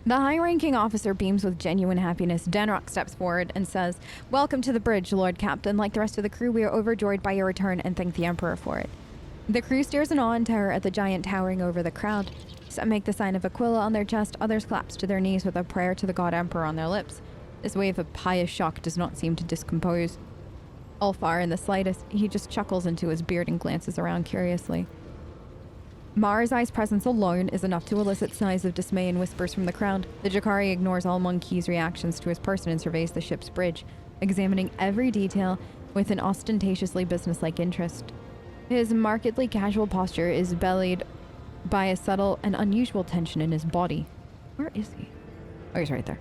The high-ranking officer beams with genuine happiness. Danrock steps forward and says, "Welcome to the bridge, Lord Captain. Like the rest of the crew, we are overjoyed by your return and thank the Emperor for it." The crew stares in awe and terror at the giant towering over the crowd. Some make the sign of Aquila on their chest, others collapse to their knees with a prayer to the God Emperor on their lips. This wave of pious shock does not seem to discompose Ulfar in the slightest. He just chuckles into his beard and glances around curiously. Marzai's presence alone is enough to elicit sighs of dismay and whispers from the crowd. The Jakari ignores all Monkey's reactions to his person and surveys the ship's bridge, examining every detail with an ostentatiously businesslike interest. His markedly casual posture is belied by a subtle and unusual tension in his body. Where is he? Oh, he's right there.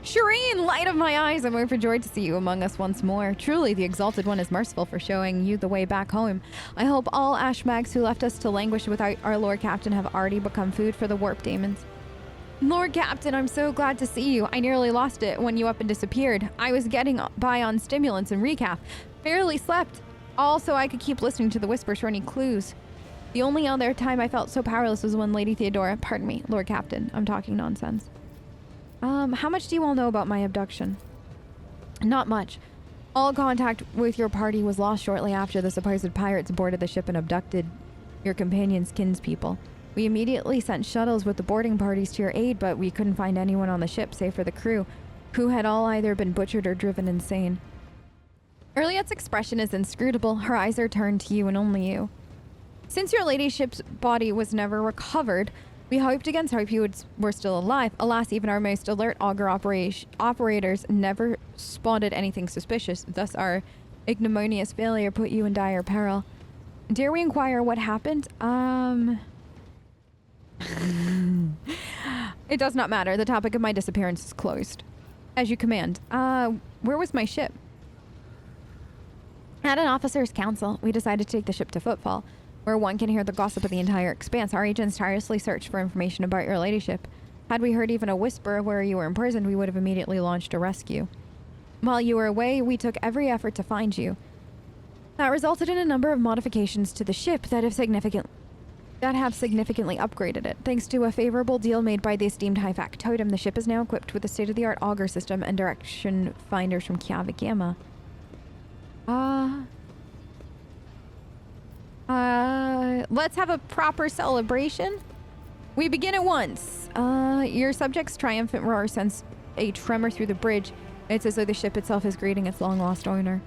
Shireen, light of my eyes, I'm overjoyed to see you among us once more. Truly, the Exalted One is merciful for showing you the way back home. I hope all Ashmags who left us to languish without our Lord Captain have already become food for the warp demons. Lord Captain, I'm so glad to see you. I nearly lost it when you up and disappeared. I was getting by on stimulants and recap. Barely slept. Also, I could keep listening to the whispers for any clues. The only other time I felt so powerless was when Lady Theodora, pardon me, Lord Captain, I'm talking nonsense. How much do you all know about my abduction? Not much. All contact with your party was lost shortly after the supposed pirates boarded the ship and abducted your companion's kinspeople. We immediately sent shuttles with the boarding parties to your aid, but we couldn't find anyone on the ship save for the crew, who had all either been butchered or driven insane. Erliet's expression is inscrutable. Her eyes are turned to you and only you. Since your ladyship's body was never recovered, we hoped against hope you were still alive. Alas, even our most alert auger operators never spotted anything suspicious. Thus, our ignominious failure put you in dire peril. Dare we inquire what happened? It does not matter. The topic of my disappearance is closed. As you command. Where was my ship? At an officer's council, we decided to take the ship to Footfall, where one can hear the gossip of the entire expanse. Our agents tirelessly searched for information about your ladyship. Had we heard even a whisper of where you were imprisoned, we would have immediately launched a rescue. While you were away, we took every effort to find you. That resulted in a number of modifications to the ship that have significantly upgraded it. Thanks to a favorable deal made by the esteemed High Factotum, the ship is now equipped with a state-of-the-art auger system and direction finders from Kiava Gamma. Let's have a proper celebration. We begin at once. Your subject's triumphant roar sends a tremor through the bridge. It's as though the ship itself is greeting its long-lost owner.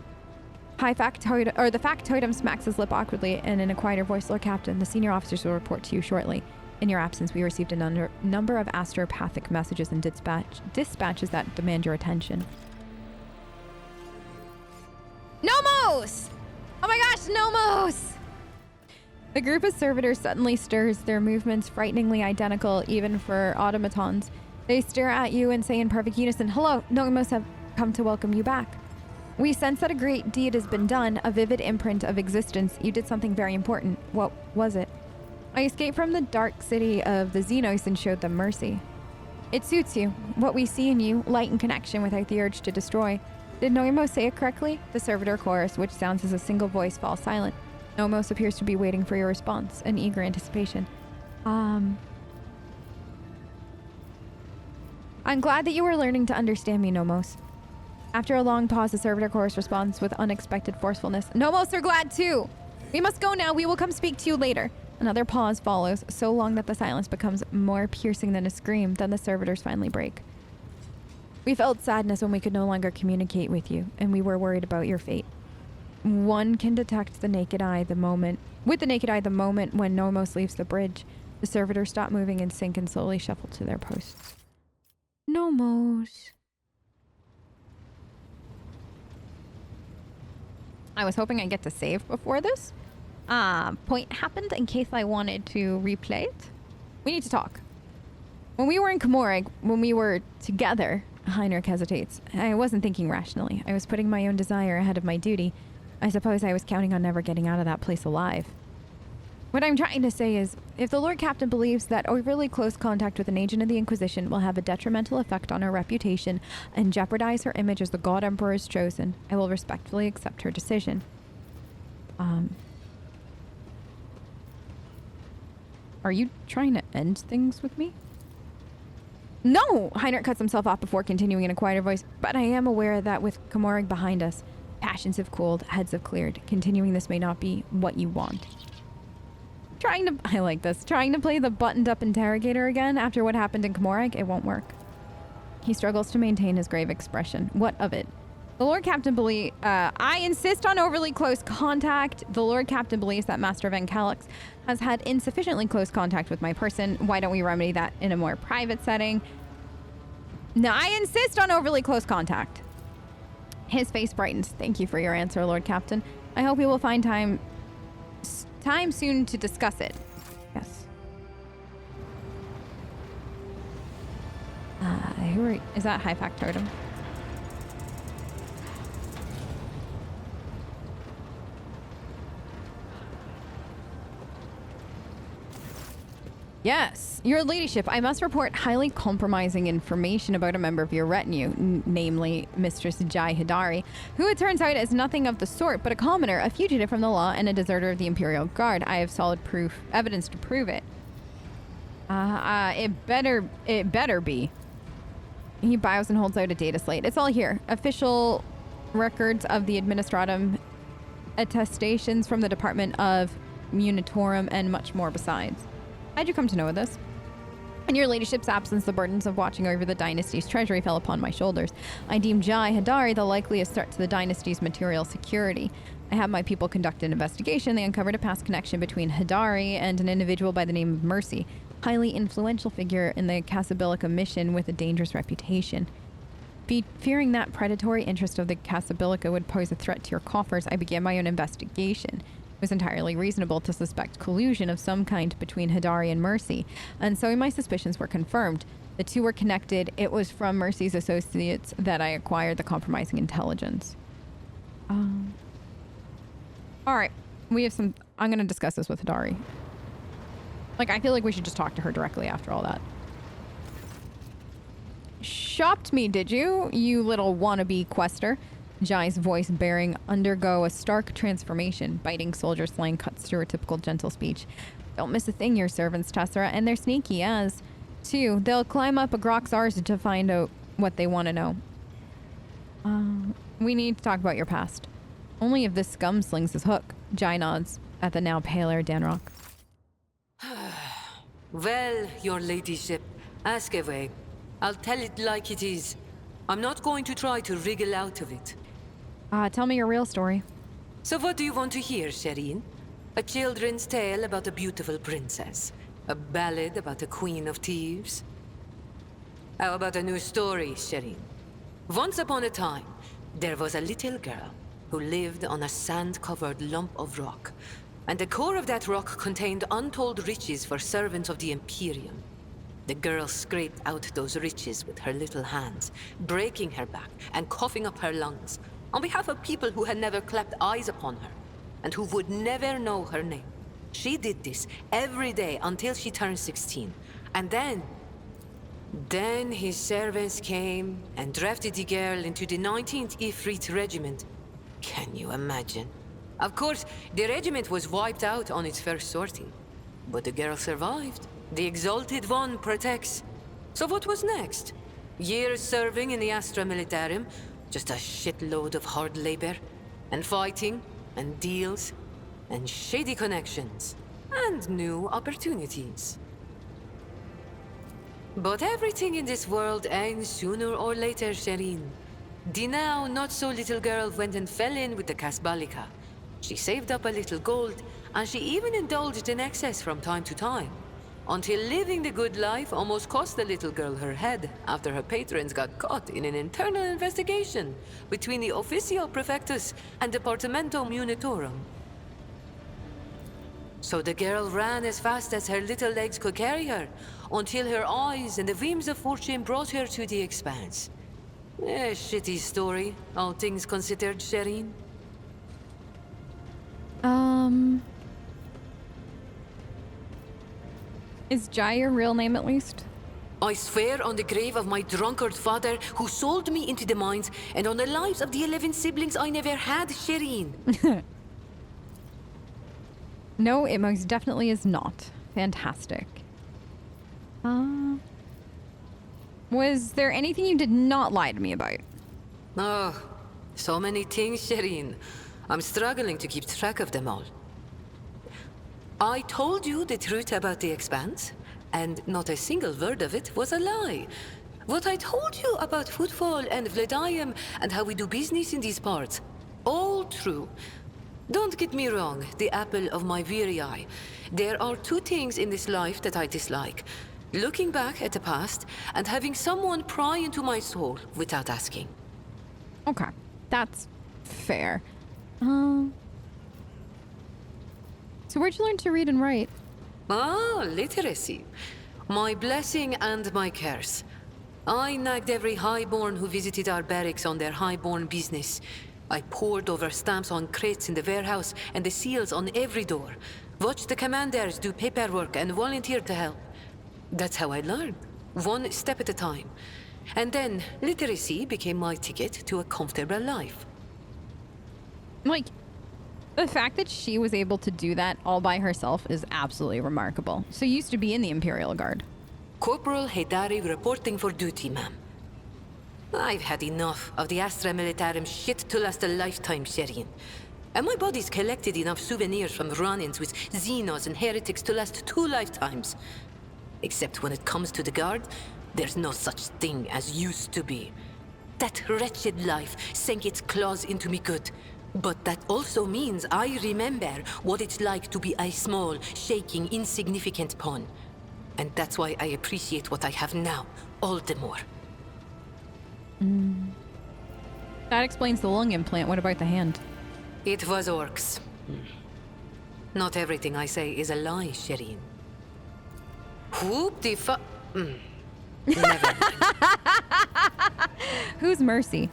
The factotum smacks his lip awkwardly and in a quieter voice, Lord Captain, the senior officers will report to you shortly. In your absence, we received a number of astropathic messages and dispatches that demand your attention. Nomos! Oh my gosh, Nomos! The group of servitors suddenly stirs, their movements frighteningly identical even for automatons. They stare at you and say in perfect unison, "Hello, Nomos have come to welcome you back. We sense that a great deed has been done, a vivid imprint of existence. You did something very important. What was it?" "I escaped from the dark city of the Xenos and showed them mercy." "It suits you. What we see in you, light and connection without the urge to destroy." Did Nomos say it correctly? The servitor chorus, which sounds as a single voice, falls silent. Nomos appears to be waiting for your response, in eager anticipation. I'm glad that you were learning to understand me, Nomos. After a long pause, the servitor chorus responds with unexpected forcefulness. Nomos are glad too! We must go now. We will come speak to you later. Another pause follows, so long that the silence becomes more piercing than a scream. Then the servitors finally break. We felt sadness when we could no longer communicate with you, and we were worried about your fate. One can detect with the naked eye the moment when Nomos leaves the bridge. The servitors stop moving and sink and slowly shuffle to their posts. Nomos. I was hoping I'd get to save before this. Point happened in case I wanted to replay it. We need to talk. When we were in Comorig, when we were together, Hiner hesitates. I wasn't thinking rationally. I was putting my own desire ahead of my duty. I suppose I was counting on never getting out of that place alive. What I'm trying to say is, if the Lord Captain believes that overly close contact with an agent of the Inquisition will have a detrimental effect on her reputation and jeopardize her image as the God Emperor's chosen, I will respectfully accept her decision. Are you trying to end things with me? No! Hiner cuts himself off before continuing in a quieter voice. But I am aware that with Komorig behind us, passions have cooled, heads have cleared. Continuing this may not be what you want. I like this. Trying to play the buttoned-up interrogator again after what happened in Komorig, it won't work. He struggles to maintain his grave expression. What of it? The Lord Captain believes... I insist on overly close contact. The Lord Captain believes that Master Van Calix has had insufficiently close contact with my person. Why don't we remedy that in a more private setting? No, I insist on overly close contact. His face brightens. Thank you for your answer, Lord Captain. I hope we will find time soon to discuss it. Yes. Is that High Factotum? Yes, your ladyship, I must report highly compromising information about a member of your retinue, namely Mistress Jai Hidari, who it turns out is nothing of the sort, but a commoner, a fugitive from the law, and a deserter of the Imperial Guard. I have solid evidence to prove it. It better be. He bows and holds out a data slate. It's all here. Official records of the Administratum, attestations from the Department of Munitorum, and much more besides. How'd you come to know of this? In your ladyship's absence, the burdens of watching over the dynasty's treasury fell upon my shoulders. I deemed Jai Hidari the likeliest threat to the dynasty's material security. I had my people conduct an investigation. They uncovered a past connection between Hidari and an individual by the name of Mercy, highly influential figure in the Casabilica mission with a dangerous reputation. Fearing that predatory interest of the Casabilica would pose a threat to your coffers, I began my own investigation. It was entirely reasonable to suspect collusion of some kind between Hidari and Mercy, and so my suspicions were confirmed. The two were connected. It was from Mercy's associates that I acquired the compromising intelligence. Alright, we have some... I'm going to discuss this with Hidari. Like, I feel like we should just talk to her directly after all that. Shopped me, did you? You little wannabe quester. Jai's voice bearing undergo a stark transformation. Biting soldier slang cuts through her typical gentle speech. Don't miss a thing, your servants, Tessera, and they're sneaky as. Too, they'll climb up a Groxar's to find out what they want to know. We need to talk about your past. Only if this scum slings his hook. Jai nods at the now paler Danrock. Well, your ladyship, ask away. I'll tell it like it is. I'm not going to try to wriggle out of it. Tell me your real story. So what do you want to hear, Shireen? A children's tale about a beautiful princess? A ballad about a queen of thieves? How about a new story, Shireen? Once upon a time, there was a little girl who lived on a sand-covered lump of rock, and the core of that rock contained untold riches for servants of the Imperium. The girl scraped out those riches with her little hands, breaking her back and coughing up her lungs, on behalf of people who had never clapped eyes upon her, and who would never know her name. She did this every day until she turned 16, and then his servants came and drafted the girl into the 19th Ifrit Regiment. Can you imagine? Of course, the regiment was wiped out on its first sortie, but the girl survived. The Exalted One protects. So what was next? Years serving in the Astra Militarum, just a shitload of hard labor, and fighting, and deals, and shady connections, and new opportunities. But everything in this world ends sooner or later, Shireen. The now not-so-little girl went and fell in with the Casbalica. She saved up a little gold, and she even indulged in excess from time to time, until living the good life almost cost the little girl her head after her patrons got caught in an internal investigation between the Officio Prefectus and Departamento Munitorum. So the girl ran as fast as her little legs could carry her, until her eyes and the whims of fortune brought her to the Expanse. A shitty story, all things considered, Shireen. Is Jai your real name at least? I swear on the grave of my drunkard father who sold me into the mines, and on the lives of the 11 siblings I never had, Shireen. No, it most definitely is not. Fantastic. Was there anything you did not lie to me about? Oh, so many things, Shireen. I'm struggling to keep track of them all. I told you the truth about the Expanse, and not a single word of it was a lie. What I told you about Footfall and Vladayam and how we do business in these parts, all true. Don't get me wrong, the apple of my weary eye. There are two things in this life that I dislike. Looking back at the past and having someone pry into my soul without asking. Okay, that's fair. So where'd you learn to read and write? Ah, literacy. My blessing and my curse. I nagged every highborn who visited our barracks on their highborn business. I pored over stamps on crates in the warehouse and the seals on every door. Watched the commanders do paperwork and volunteered to help. That's how I learned, one step at a time. And then literacy became my ticket to a comfortable life. Like, the fact that she was able to do that all by herself is absolutely remarkable. So you used to be in the Imperial Guard. Corporal Haydari reporting for duty, ma'am. I've had enough of the Astra Militarum shit to last a lifetime, Shireen. And my body's collected enough souvenirs from run-ins with Xenos and heretics to last 2 lifetimes. Except when it comes to the Guard, there's no such thing as used to be. That wretched life sank its claws into me good. But that also means I remember what it's like to be a small, shaking, insignificant pawn. And that's why I appreciate what I have now, all the more. That explains the lung implant. What about the hand? It was orcs. Not everything I say is a lie, Shireen. Whoop the fu- Never mind. Who's Mercy?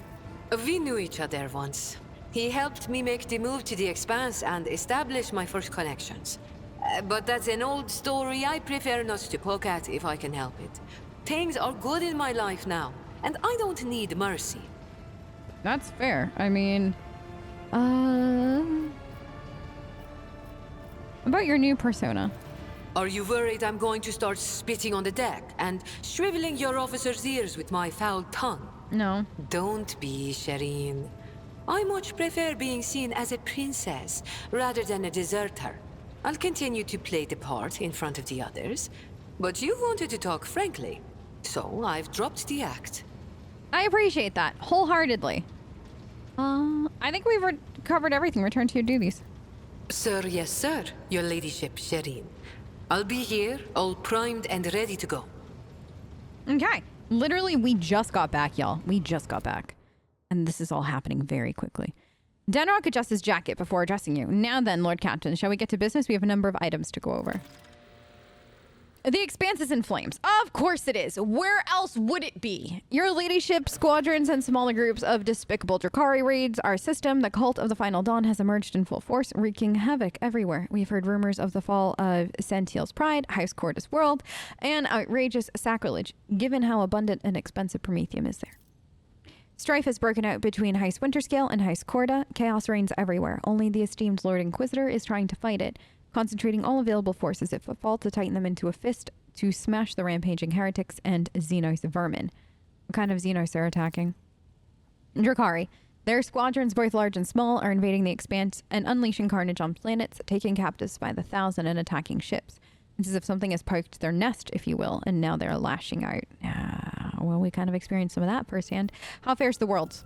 We knew each other once. He helped me make the move to the Expanse and establish my first connections. But that's an old story I prefer not to poke at if I can help it. Things are good in my life now, and I don't need mercy. That's fair. I mean, about your new persona. Are you worried I'm going to start spitting on the deck and shriveling your officers' ears with my foul tongue? No. Don't be, Shireen. I much prefer being seen as a princess rather than a deserter. I'll continue to play the part in front of the others, but you wanted to talk frankly, so I've dropped the act. I appreciate that wholeheartedly. I think we've covered everything. Return to your duties. Sir, yes, sir. Your ladyship, Shireen. I'll be here, all primed and ready to go. Okay. Literally, we just got back, y'all. We just got back. And this is all happening very quickly. Denrock adjusts his jacket before addressing you. Now then, Lord Captain, shall we get to business? We have a number of items to go over. The Expanse is in flames. Of course it is. Where else would it be? Your ladyship, squadrons, and smaller groups of despicable Drakari raids our system. The cult of the Final Dawn has emerged in full force, wreaking havoc everywhere. We've heard rumors of the fall of Santiel's pride, House Cordis world, and outrageous sacrilege, given how abundant and expensive Promethium is there. Strife has broken out between House Winterscale and House Corda. Chaos reigns everywhere. Only the esteemed Lord Inquisitor is trying to fight it, concentrating all available forces at footfall to tighten them into a fist to smash the rampaging heretics and Xenos vermin. What kind of Xenos are attacking? Drakari. Their squadrons, both large and small, are invading the Expanse and unleashing carnage on planets, taking captives by the thousand and attacking ships. It's as if something has poked their nest, if you will, and now they're lashing out. Well, we kind of experienced some of that firsthand. How fares the world?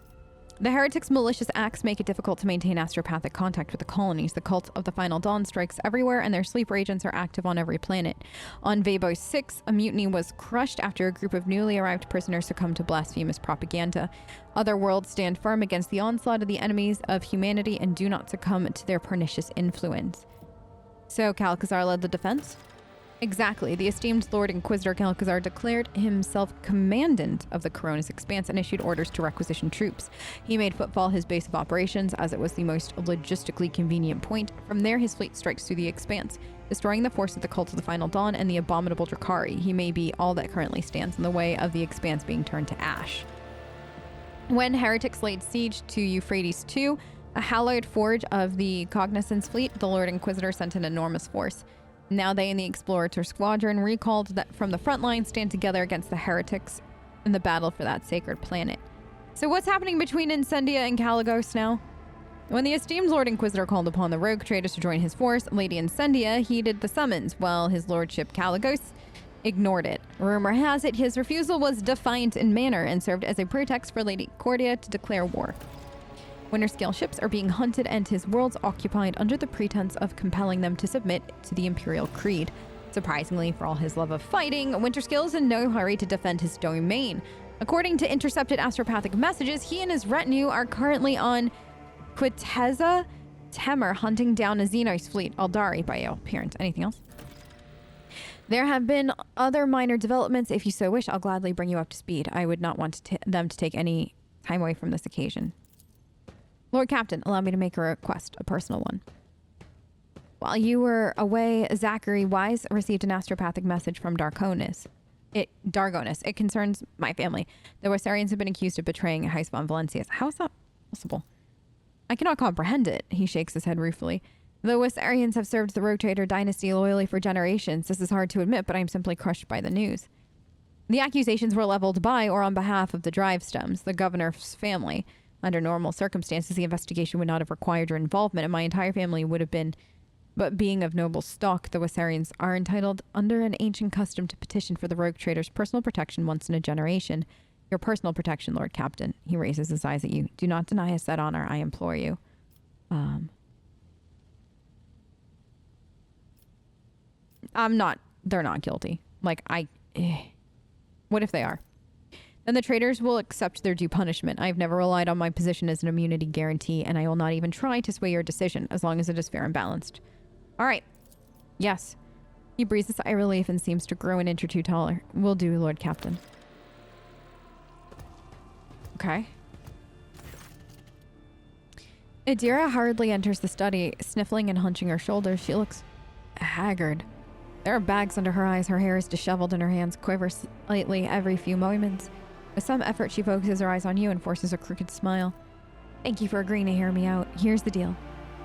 The heretics' malicious acts make it difficult to maintain astropathic contact with the colonies. The cult of the Final Dawn strikes everywhere, and their sleeper agents are active on every planet. On Vabos 6, a mutiny was crushed after a group of newly arrived prisoners succumbed to blasphemous propaganda. Other worlds stand firm against the onslaught of the enemies of humanity and do not succumb to their pernicious influence. So Calcazar led the defense? Exactly. The esteemed Lord Inquisitor Calcazar declared himself commandant of the Koronus Expanse and issued orders to requisition troops. He made Footfall his base of operations as it was the most logistically convenient point. From there, his fleet strikes through the Expanse, destroying the force of the Cult of the Final Dawn and the abominable Drakari. He may be all that currently stands in the way of the Expanse being turned to ash. When heretics laid siege to Euphrates II, a hallowed forge of the Cognizance fleet, the Lord Inquisitor sent an enormous force. Now they and the Explorator Squadron, recalled that from the front line, stand together against the heretics. in the battle for that sacred planet. So what's happening between Incendia and Caligos now? When the esteemed Lord Inquisitor called upon the rogue traders to join his force, Lady Incendia heeded the summons, while his lordship Caligos ignored it. Rumor has it his refusal was defiant in manner and served as a pretext for Lady Cordia to declare war. Winterscale ships are being hunted and his worlds occupied under the pretense of compelling them to submit to the Imperial Creed. Surprisingly, for all his love of fighting, Winterscale is in no hurry to defend his domain. According to intercepted astropathic messages, he and his retinue are currently on Quiteza Temer hunting down a Xenos fleet, Aldari by all appearance. Anything else? There have been other minor developments. If you so wish, I'll gladly bring you up to speed. I would not want them to take any time away from this occasion. Lord Captain, allow me to make a request, a personal one. While you were away, Zachary Wise received an astropathic message from Dargonus. It concerns my family. The Wessarians have been accused of betraying Heis von Valencius. How is that possible? I cannot comprehend it, he shakes his head ruefully. The Wessarians have served the Rogue Trader dynasty loyally for generations. This is hard to admit, but I am simply crushed by the news. The accusations were leveled by or on behalf of the Drive Stems, the governor's family. Under normal circumstances, the investigation would not have required your involvement, and my entire family would have been. But being of noble stock, the Wessarians are entitled under an ancient custom to petition for the Rogue Trader's personal protection once in a generation. Your personal protection, Lord Captain. He raises his eyes at you. Do not deny us that honor, I implore you. They're not guilty. What if they are? Then the traitors will accept their due punishment. I have never relied on my position as an immunity guarantee, and I will not even try to sway your decision, as long as it is fair and balanced. All right. Yes. He breathes a sigh of relief and seems to grow an inch or two taller. Will do, Lord Captain. Okay. Adira hurriedly enters the study, sniffling and hunching her shoulders. She looks haggard. There are bags under her eyes. Her hair is disheveled and her hands quiver slightly every few moments. With some effort, she focuses her eyes on you and forces a crooked smile. Thank you for agreeing to hear me out. Here's the deal.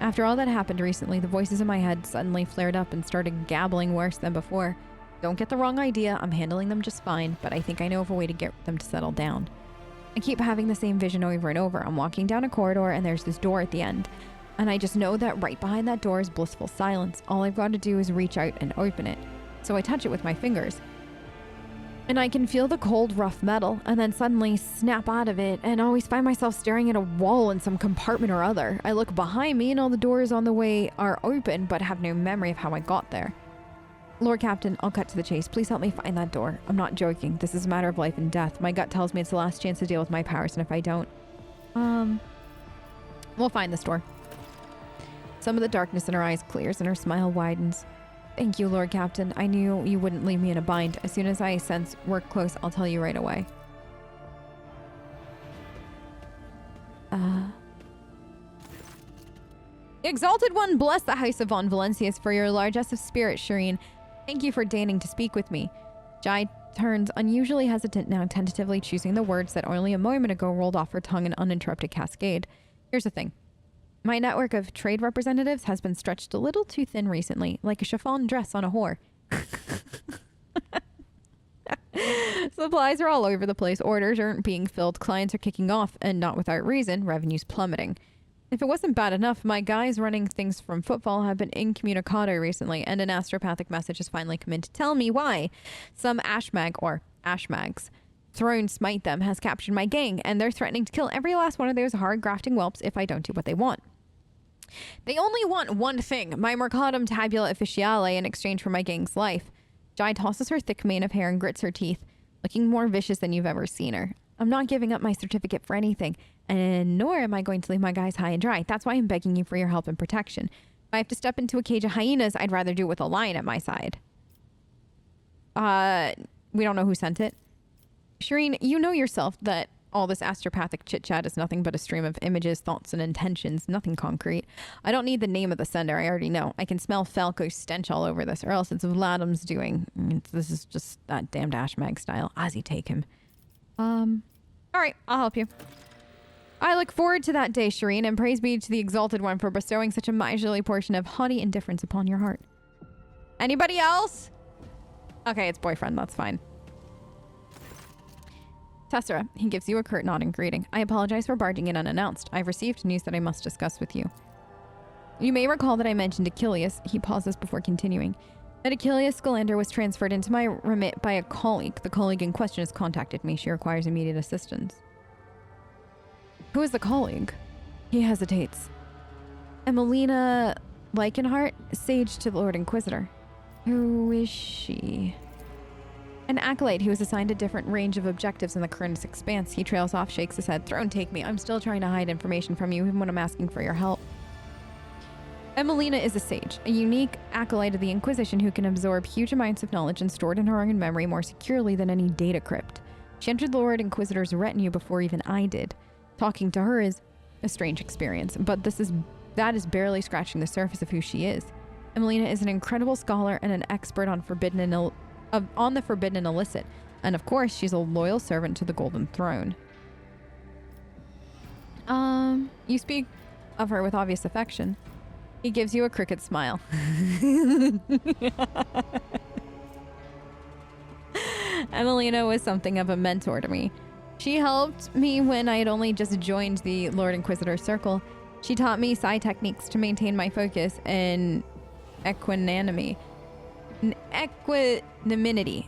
After all that happened recently, the voices in my head suddenly flared up and started gabbling worse than before. Don't get the wrong idea. I'm handling them just fine, but I think I know of a way to get them to settle down. I keep having the same vision over and over. I'm walking down a corridor and there's this door at the end. And I just know that right behind that door is blissful silence. All I've got to do is reach out and open it. So I touch it with my fingers. And I can feel the cold, rough metal, and then suddenly snap out of it, and always find myself staring at a wall in some compartment or other. I look behind me and all the doors on the way are open, but have no memory of how I got there. Lord Captain, I'll cut to the chase. Please help me find that door. I'm not joking. This is a matter of life and death. My gut tells me it's the last chance to deal with my powers, and if I don't... We'll find this door. Some of the darkness in her eyes clears and her smile widens. Thank you, Lord Captain. I knew you wouldn't leave me in a bind. As soon as I sense we're close, I'll tell you right away. Exalted One, bless the House of Von Valencius for your largesse of spirit, Shireen. Thank you for deigning to speak with me. Jai turns unusually hesitant now, tentatively choosing the words that only a moment ago rolled off her tongue in uninterrupted cascade. Here's the thing. My network of trade representatives has been stretched a little too thin recently, like a chiffon dress on a whore. Supplies are all over the place. Orders aren't being filled. Clients are kicking off, and not without reason. Revenue's plummeting. If it wasn't bad enough, my guys running things from Footfall have been incommunicado recently, and an astropathic message has finally come in to tell me why. Some Ashmag, or Ashmags, Throne Smite them, has captured my gang, and they're threatening to kill every last one of those hard-grafting whelps if I don't do what they want. They only want one thing, my Mercatum Tabula Officiale, in exchange for my gang's life. Jai tosses her thick mane of hair and grits her teeth, looking more vicious than you've ever seen her. I'm not giving up my certificate for anything, and nor am I going to leave my guys high and dry. That's why I'm begging you for your help and protection. If I have to step into a cage of hyenas, I'd rather do it with a lion at my side. We don't know who sent it. Shireen, you know yourself that all this astropathic chit-chat is nothing but a stream of images, thoughts, and intentions, nothing concrete. I don't need the name of the sender, I already know. I can smell Falco's stench all over this, or else it's Vladim's doing. This is just that damned Ashmag style. Ozzy, take him. Alright, I'll help you. I look forward to that day, Shireen, and praise be to the Exalted One for bestowing such a miserly portion of haughty indifference upon your heart. Anybody else? Okay, it's boyfriend, that's fine. Tessera, he gives you a curt nod in greeting. I apologize for barging in unannounced. I've received news that I must discuss with you. You may recall that I mentioned Achilles. He pauses before continuing. That Achilles Scalander was transferred into my remit by a colleague. The colleague in question has contacted me. She requires immediate assistance. Who is the colleague? He hesitates. Emelina Leichenhart, sage to the Lord Inquisitor. Who is she? An acolyte who was assigned a different range of objectives in the Koronus Expanse. He trails off, shakes his head. Throne take me. I'm still trying to hide information from you even when I'm asking for your help. Emelina is a sage, a unique acolyte of the Inquisition who can absorb huge amounts of knowledge and store it in her own memory more securely than any data crypt. She entered the Lord Inquisitor's retinue before even I did. Talking to her is a strange experience, but that is barely scratching the surface of who she is. Emelina is an incredible scholar and an expert on on the forbidden and illicit, and of course, she's a loyal servant to the Golden Throne. You speak of her with obvious affection. He gives you a crooked smile. Emelina was something of a mentor to me. She helped me when I had only just joined the Lord Inquisitor circle. She taught me psi techniques to maintain my focus and equanimity.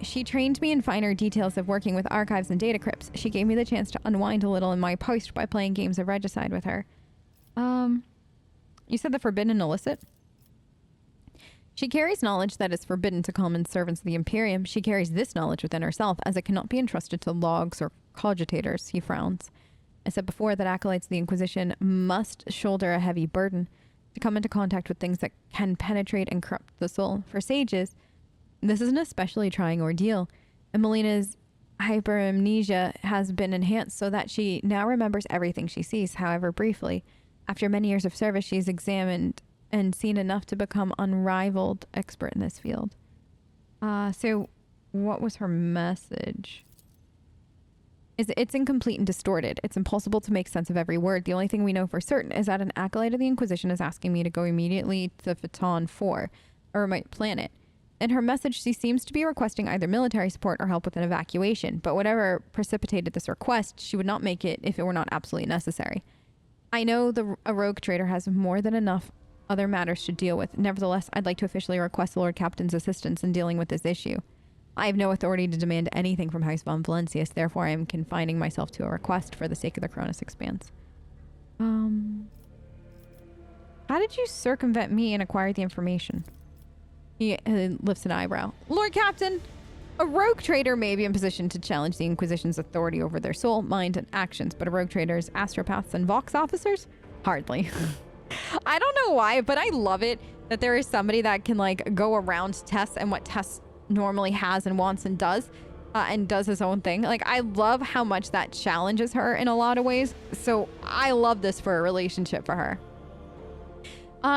She trained me in finer details of working with archives and data crypts. She gave me the chance to unwind a little in my post by playing games of regicide with her. You said the forbidden and illicit? She carries knowledge that is forbidden to common servants of the Imperium. She carries this knowledge within herself, as it cannot be entrusted to logs or cogitators. He frowns. I said before that acolytes of the Inquisition must shoulder a heavy burden to come into contact with things that can penetrate and corrupt the soul. For sages, this is an especially trying ordeal. Emelina's hyperamnesia has been enhanced so that she now remembers everything she sees, however briefly. After many years of service, she's examined and seen enough to become unrivaled expert in this field. So what was her message? It's incomplete and distorted. It's impossible to make sense of every word. The only thing we know for certain is that an acolyte of the Inquisition is asking me to go immediately to Phaeton 4, a remote planet. In her message, she seems to be requesting either military support or help with an evacuation, but whatever precipitated this request, she would not make it if it were not absolutely necessary. I know a rogue trader has more than enough other matters to deal with. Nevertheless, I'd like to officially request the Lord Captain's assistance in dealing with this issue. I have no authority to demand anything from House von Valencius, therefore I am confining myself to a request for the sake of the Koronus Expanse. How did you circumvent me and acquire the information? He lifts an eyebrow. Lord Captain, a rogue trader may be in position to challenge the Inquisition's authority over their soul, mind, and actions, but a rogue trader's astropaths and Vox officers? Hardly. I don't know why, but I love it that there is somebody that can like go around Tess and what Tess normally has and wants and does his own thing. Like, I love how much that challenges her in a lot of ways. So I love this for a relationship for her.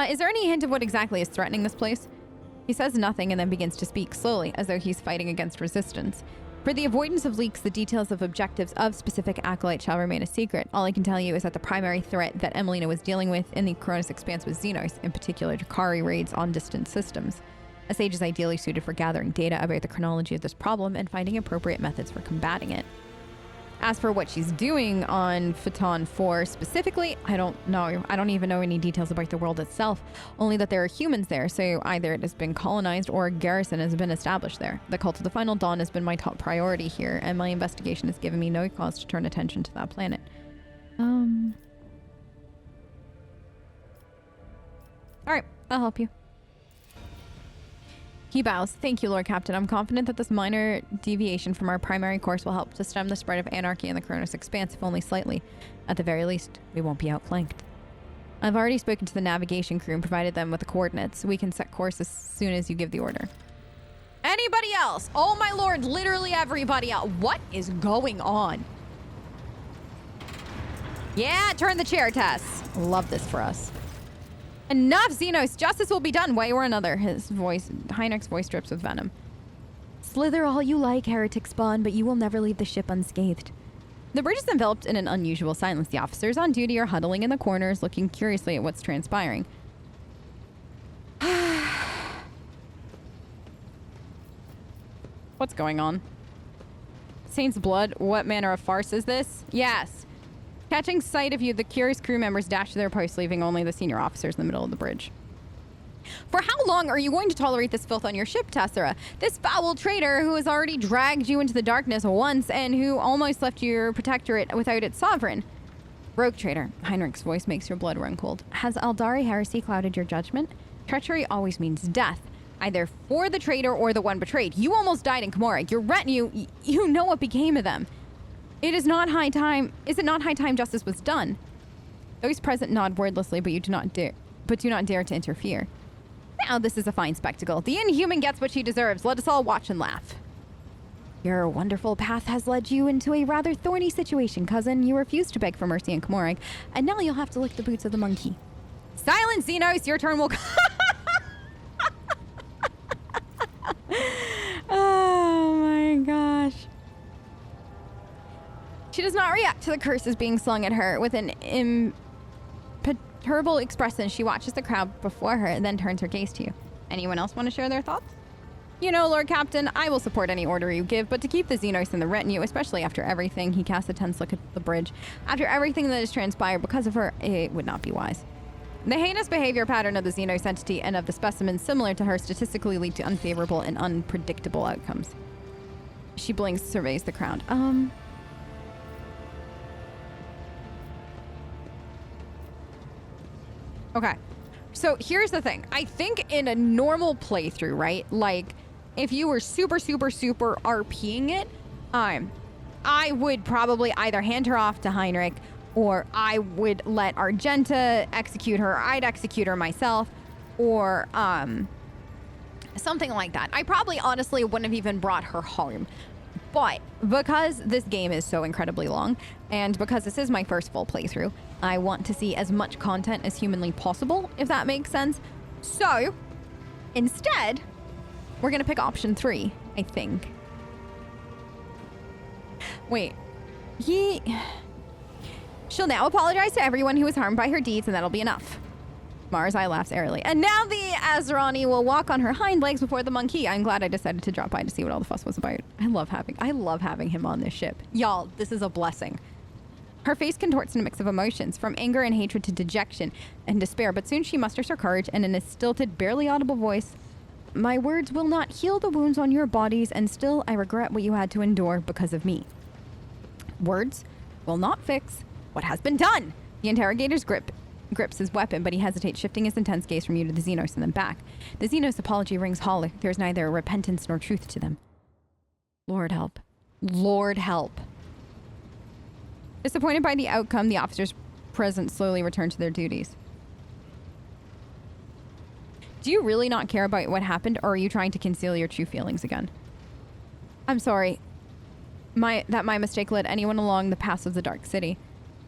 Is there any hint of what exactly is threatening this place? He says nothing and then begins to speak slowly, as though he's fighting against resistance. For the avoidance of leaks, the details of objectives of specific acolytes shall remain a secret. All I can tell you is that the primary threat that Emelina was dealing with in the Koronus Expanse was Xenos, in particular Drakari raids on distant systems. A sage is ideally suited for gathering data about the chronology of this problem and finding appropriate methods for combating it. As for what she's doing on Phaeton 4 specifically, I don't know. I don't even know any details about the world itself, only that there are humans there, so either it has been colonized or a garrison has been established there. The Cult of the Final Dawn has been my top priority here, and my investigation has given me no cause to turn attention to that planet. Alright, I'll help you. He bows. Thank you, Lord Captain. I'm confident that this minor deviation from our primary course will help to stem the spread of anarchy in the Koronus Expanse, if only slightly. At the very least, we won't be outflanked. I've already spoken to the navigation crew and provided them with the coordinates. We can set course as soon as you give the order. Anybody else? Oh my lord, literally everybody else. What is going on? Yeah, turn the chair, Tess. Love this for us. Enough, Xenos! Justice will be done, way or another. Hiner's voice drips with venom. Slither all you like, heretic spawn, but you will never leave the ship unscathed. The bridge is enveloped in an unusual silence. The officers on duty are huddling in the corners, looking curiously at what's transpiring. What's going on? Saint's blood, what manner of farce is this? Yes. Catching sight of you, the curious crew members dash to their posts, leaving only the senior officers in the middle of the bridge. For how long are you going to tolerate this filth on your ship, Tessera? This foul traitor who has already dragged you into the darkness once and who almost left your protectorate without its sovereign. Rogue traitor. Heinrich's voice makes your blood run cold. Has Aldari heresy clouded your judgment? Treachery always means death, either for the traitor or the one betrayed. You almost died in Komorik. Your retinue, you know what became of them. Is it not high time justice was done? Those present nod wordlessly, but do not dare to interfere. Now this is a fine spectacle. The inhuman gets what she deserves. Let us all watch and laugh. Your wonderful path has led you into a rather thorny situation, cousin. You refused to beg for mercy in Komorik, and now you'll have to lick the boots of the monkey. Silence, Xenos! Your turn will come. Oh my gosh. She does not react to the curses being slung at her. With an imperturbable expression, she watches the crowd before her and then turns her gaze to you. Anyone else want to share their thoughts? You know, Lord Captain, I will support any order you give, but to keep the Xenos in the retinue, especially after everything, he casts a tense look at the bridge. After everything that has transpired because of her, it would not be wise. The heinous behavior pattern of the Xenos entity and of the specimens similar to her statistically lead to unfavorable and unpredictable outcomes. She blinks, surveys the crowd. Okay. So here's the thing. I think in a normal playthrough, right? Like, if you were super RPing it, I would probably either hand her off to Heinrich, or I would let Argenta execute her. I'd execute her myself, or something like that. I probably honestly wouldn't have even brought her home. But because this game is so incredibly long, and because this is my first full playthrough, I want to see as much content as humanly possible, if that makes sense. So, instead, we're gonna pick option 3, I think. Wait. She'll now apologize to everyone who was harmed by her deeds, and that'll be enough. Mars Eye laughs airily. And now the Azrani will walk on her hind legs before the monkey. I'm glad I decided to drop by to see what all the fuss was about. I love having him on this ship. Y'all, this is a blessing. Her face contorts in a mix of emotions, from anger and hatred to dejection and despair, but soon she musters her courage, and in a stilted, barely audible voice, my words will not heal the wounds on your bodies, and still I regret what you had to endure because of me. Words will not fix what has been done. The interrogator's grips his weapon, but he hesitates, shifting his intense gaze from you to the Xenos and then back. The Xenos' apology rings hollow. There is neither repentance nor truth to them. Lord help. Lord help. Disappointed by the outcome, the officers present slowly return to their duties. Do you really not care about what happened, or are you trying to conceal your true feelings again? I'm sorry. That my mistake led anyone along the paths of the Dark City.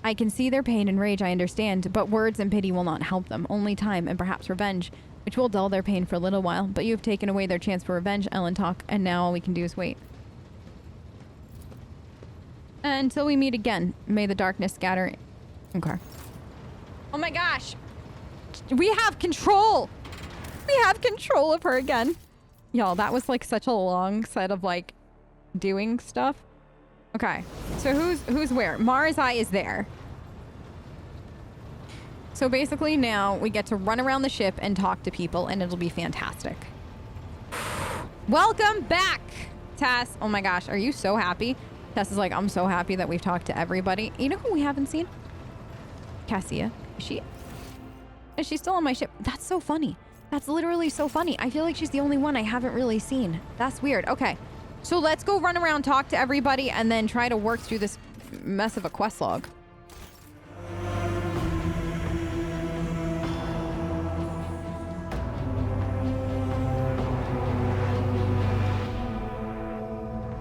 I can see their pain and rage, I understand, but words and pity will not help them. Only time and perhaps revenge, which will dull their pain for a little while. But you have taken away their chance for revenge, Ellen talk, and now all we can do is wait. Until we meet again, may the darkness scatter. Okay. Oh my gosh! We have control! We have control of her again. Y'all, that was like such a long set of like doing stuff. Okay, so who's where? Mars Eye is there. So basically now we get to run around the ship and talk to people, and it'll be fantastic. Welcome back, Tess. Oh my gosh, are you so happy? Tess is like, I'm so happy that we've talked to everybody. You know who we haven't seen? Cassia. Is she still on my ship? That's so funny. That's literally so funny. I feel like she's the only one I haven't really seen. That's weird. Okay. So let's go run around, talk to everybody, and then try to work through this mess of a quest log.